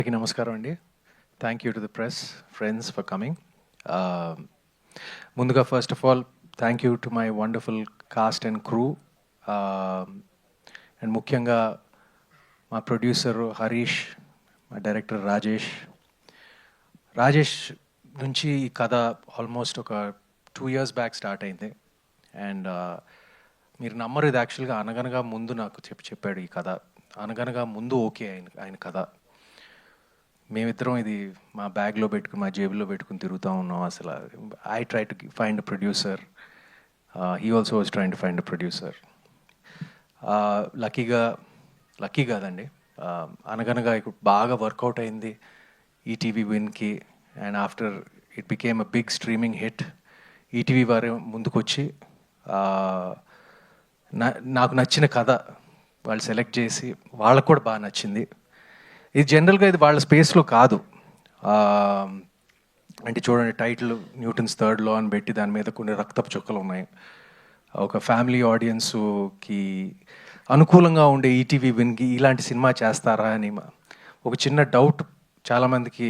అందరికీ నమస్కారం అండి. Thank you to the press friends for coming. ముందుగా first of all thank you to my wonderful cast and crew, and ముఖ్యంగా మా producer Harish, మా డైరెక్టర్ రాజేష్ నుంచి ఈ కథ ఆల్మోస్ట్ ఒక 2 years బ్యాక్ స్టార్ట్ అయింది. అండ్ మీరు నమ్మరు, ఇది యాక్చువల్గా అనగనగా ముందు నాకు చెప్పాడు ఈ కథ. అనగనగా ముందు ఓకే ఆయన కథ. మేమిద్దరం ఇది మా బ్యాగ్లో పెట్టుకుని, మా జేబులో పెట్టుకుని తిరుగుతూ ఉన్నాం. అసలు I try to find a producer, he also was trying to find a producer. Lucky కాదండి, అనగనగా ఇప్పుడు బాగా వర్కౌట్ అయింది ఈటీవీ విన్కి. And after it became a big streaming hit, ETV వారు ముందుకొచ్చి నాకు నచ్చిన కథ వాళ్ళు సెలెక్ట్ చేసి వాళ్ళకు కూడా బాగా నచ్చింది. ఇది జనరల్గా ఇది వాళ్ళ స్పేస్లో కాదు. అంటే చూడండి, టైటిల్ న్యూటన్స్ థర్డ్ లా అని పెట్టి దాని మీద కొన్ని రక్తపు చుక్కలు ఉన్నాయి. ఒక ఫ్యామిలీ ఆడియన్స్కి అనుకూలంగా ఉండే ఈటీవీ విన్కి ఇలాంటి సినిమా చేస్తారా అని ఒక చిన్న డౌట్ చాలామందికి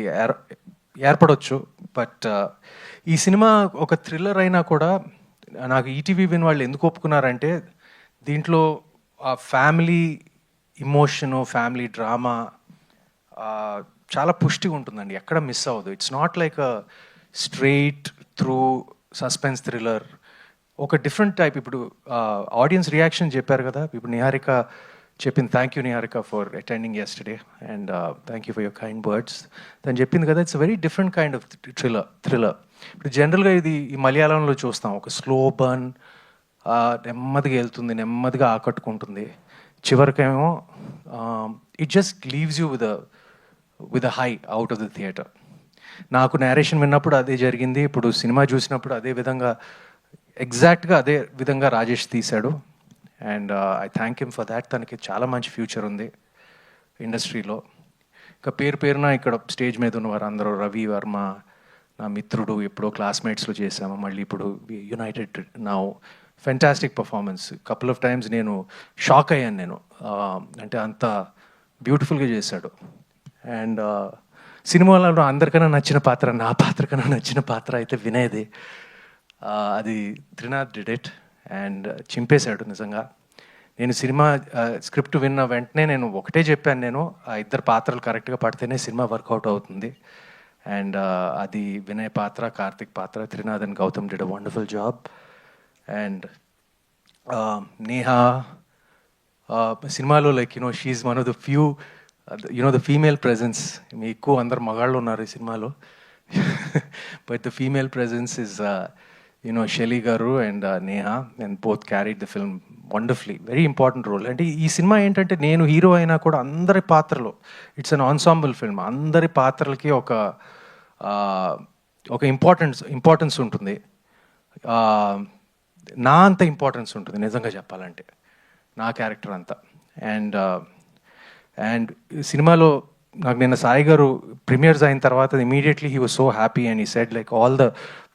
ఏర్పడవచ్చు. బట్ ఈ సినిమా ఒక థ్రిల్లర్ అయినా కూడా నాకు ఈటీవీ విన్ వాళ్ళు ఎందుకు ఒప్పుకున్నారంటే, దీంట్లో ఆ ఫ్యామిలీ ఇమోషను, ఫ్యామిలీ డ్రామా చాలా పుష్టిగా ఉంటుందండి, ఎక్కడ మిస్ అవ్వదు. It's not like a straight through suspense thriller, ఒక డిఫరెంట్ టైప్. ఇప్పుడు ఆడియన్స్ రియాక్షన్ చెప్పారు కదా, ఇప్పుడు నిహారిక చెప్పింది. Thank you Niharika for attending yesterday, and thank you for your kind words. తను చెప్పింది కదా, it's very different kind of thriller. ఇప్పుడు జనరల్గా ఇది ఈ మలయాళంలో చూస్తాం, ఒక స్లో బర్న్, నెమ్మదిగా వెళ్తుంది, నెమ్మదిగా ఆకట్టుకుంటుంది, చివరికేమో it just leaves you with a high out of the theatre. నాకు నేరేషన్ విన్నప్పుడు అదే జరిగింది, ఇప్పుడు సినిమా చూసినప్పుడు అదే విధంగా, ఎగ్జాక్ట్గా అదే విధంగా రాజేష్ తీశాడు. And I thank him for that. తనకి చాలా మంచి ఫ్యూచర్ ఉంది ఇండస్ట్రీలో. ఇంకా పేరున ఇక్కడ స్టేజ్ మీద ఉన్నవారు అందరూ, రవి వర్మ నా మిత్రుడు, ఎప్పుడో క్లాస్మేట్స్లో చేశాము, మళ్ళీ ఇప్పుడు United now. Fantastic performance. Couple of times నేను షాక్ అయ్యాను నేను, అంటే అంత బ్యూటిఫుల్గా చేశాడు. అండ్ సినిమాలో అందరికన్నా నచ్చిన పాత్ర, నా పాత్ర కన్నా నచ్చిన పాత్ర అయితే వినయ్ది. అది త్రినాథ్ డిడ్ ఇట్ అండ్ చింపేశాడు నిజంగా. నేను సినిమా స్క్రిప్ట్ విన్న వెంటనే నేను ఒకటే చెప్పాను, నేను ఆ ఇద్దరు పాత్రలు కరెక్ట్గా పడితేనే సినిమా వర్కౌట్ అవుతుంది. అండ్ అది వినయ్ పాత్ర, కార్తిక్ పాత్ర, Trinath and Gautam did a wonderful job. And Neha సినిమాలో like she's one of the few the female presence. మీ ఎక్కువ అందరు మగాళ్ళు ఉన్నారు ఈ సినిమాలో, but the female presence is Shelly గారు and Neha, and both carried the film wonderfully. Very important role. అంటే ఈ సినిమా ఏంటంటే, నేను హీరో అయినా కూడా అందరి పాత్రలు, ఇట్స్ అన్ ఆన్సాంబుల్ ఫిల్మ్, అందరి పాత్రలకి ఒక ఇంపార్టెన్స్ ఉంటుంది. నా అంత ఇంపార్టెన్స్ ఉంటుంది నిజంగా చెప్పాలంటే, నా క్యారెక్టర్ అంతా. అండ్ సినిమాలో నాకు నిన్న సాయి గారు ప్రీమియర్స్ అయిన తర్వాత immediately he was so happy and he said like all the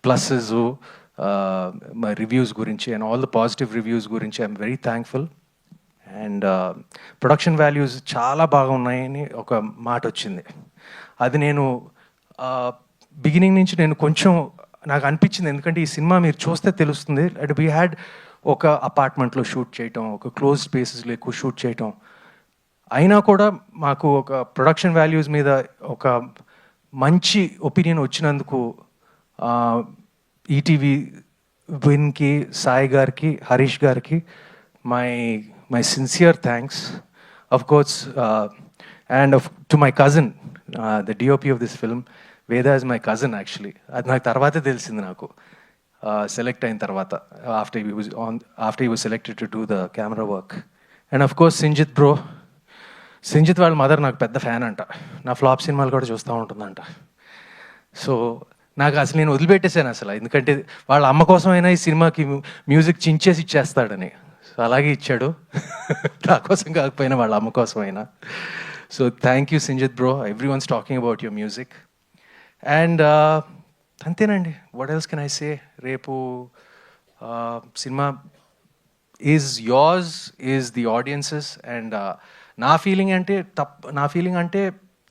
pluses, మా రివ్యూస్ గురించి and all the positive reviews గురించి I'm very thankful. And production values చాలా బాగా ఉన్నాయని ఒక మాట వచ్చింది. అది నేను బిగినింగ్ నుంచి నేను కొంచెం నాకు అనిపించింది, ఎందుకంటే ఈ సినిమా మీరు చూస్తే తెలుస్తుంది. అండ్ వీ హ్యాడ్ ఒక అపార్ట్మెంట్లో షూట్ చేయటం, ఒక క్లోజ్ స్పేసెస్లో ఎక్కువ షూట్ చేయటం, అయినా కూడా మాకు ఒక ప్రొడక్షన్ వాల్యూస్ మీద ఒక మంచి ఒపీనియన్ వచ్చినందుకు ఈటీవీ విన్కి, సాయి గారికి, హరీష్ గారికి my sincere thanks. Of course, and to my cousin, the DOP of this film, Veda is my cousin actually. అది నాకు తర్వాతే తెలిసింది, నాకు సెలెక్ట్ అయిన తర్వాత, after he was selected to do the camera work. And of course Sinjith వాళ్ళ mother నాకు పెద్ద ఫ్యాన్ అంట, నా ఫ్లాప్ సినిమాలు కూడా చూస్తూ ఉంటుందంట. సో నాకు అసలు నేను వదిలిపెట్టేశాను అసలు, ఎందుకంటే వాళ్ళ అమ్మ కోసమైనా ఈ సినిమాకి మ్యూజిక్ చించేసి ఇచ్చేస్తాడని. సో అలాగే ఇచ్చాడు, నా కోసం కాకపోయినా వాళ్ళ అమ్మ కోసమైనా. So thank you Sinjith bro, everyone's talking about your music. And అంతేనండి, what else can I say. రేపు సినిమా is yours, is the audiences. And నా ఫీలింగ్ అంటే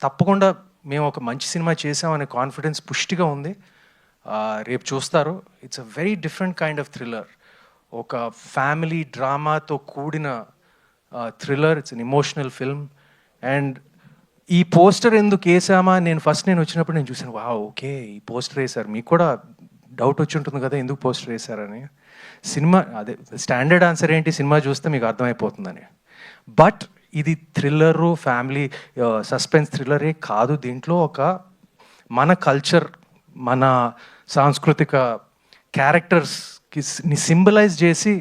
తప్పకుండా మేము ఒక మంచి సినిమా చేసామనే కాన్ఫిడెన్స్ పుష్టిగా ఉంది. రేపు చూస్తారు. It's a very different kind of thriller. ఒక ఫ్యామిలీ డ్రామాతో కూడిన thriller. It's an emotional film. And ఈ పోస్టర్ ఎందుకు వేసామా, నేను వచ్చినప్పుడు నేను చూసాను, వా ఓకే ఈ పోస్టర్ వేశారు, మీకు కూడా డౌట్ వచ్చి ఉంటుంది కదా ఎందుకు పోస్టర్ వేశారని. సినిమా అదే స్టాండర్డ్ ఆన్సర్ ఏంటి, సినిమా చూస్తే మీకు అర్థమైపోతుందని. బట్ ఇది థ్రిల్లరు, ఫ్యామిలీ సస్పెన్స్ థ్రిల్లరే కాదు. దీంట్లో ఒక మన కల్చర్, మన సాంస్కృతిక క్యారెక్టర్స్కి సింబలైజ్ చేసి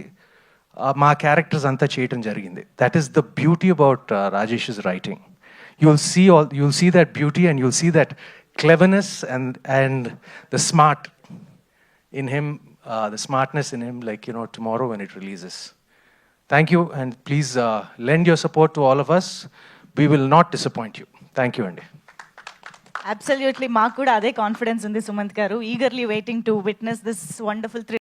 మా క్యారెక్టర్స్ అంతా చేయటం జరిగింది. That is the beauty about Rajesh's writing. You'll see that beauty, and you'll see that cleverness and the smart in him, the smartness in him, like, you know, tomorrow when it releases. Thank you, and please lend your support to all of us. We will not disappoint you. Thank you, Andy. Absolutely, మాకు కూడా అదే confidence ఉంది సుమంత్ గారు. Eagerly waiting to witness this wonderful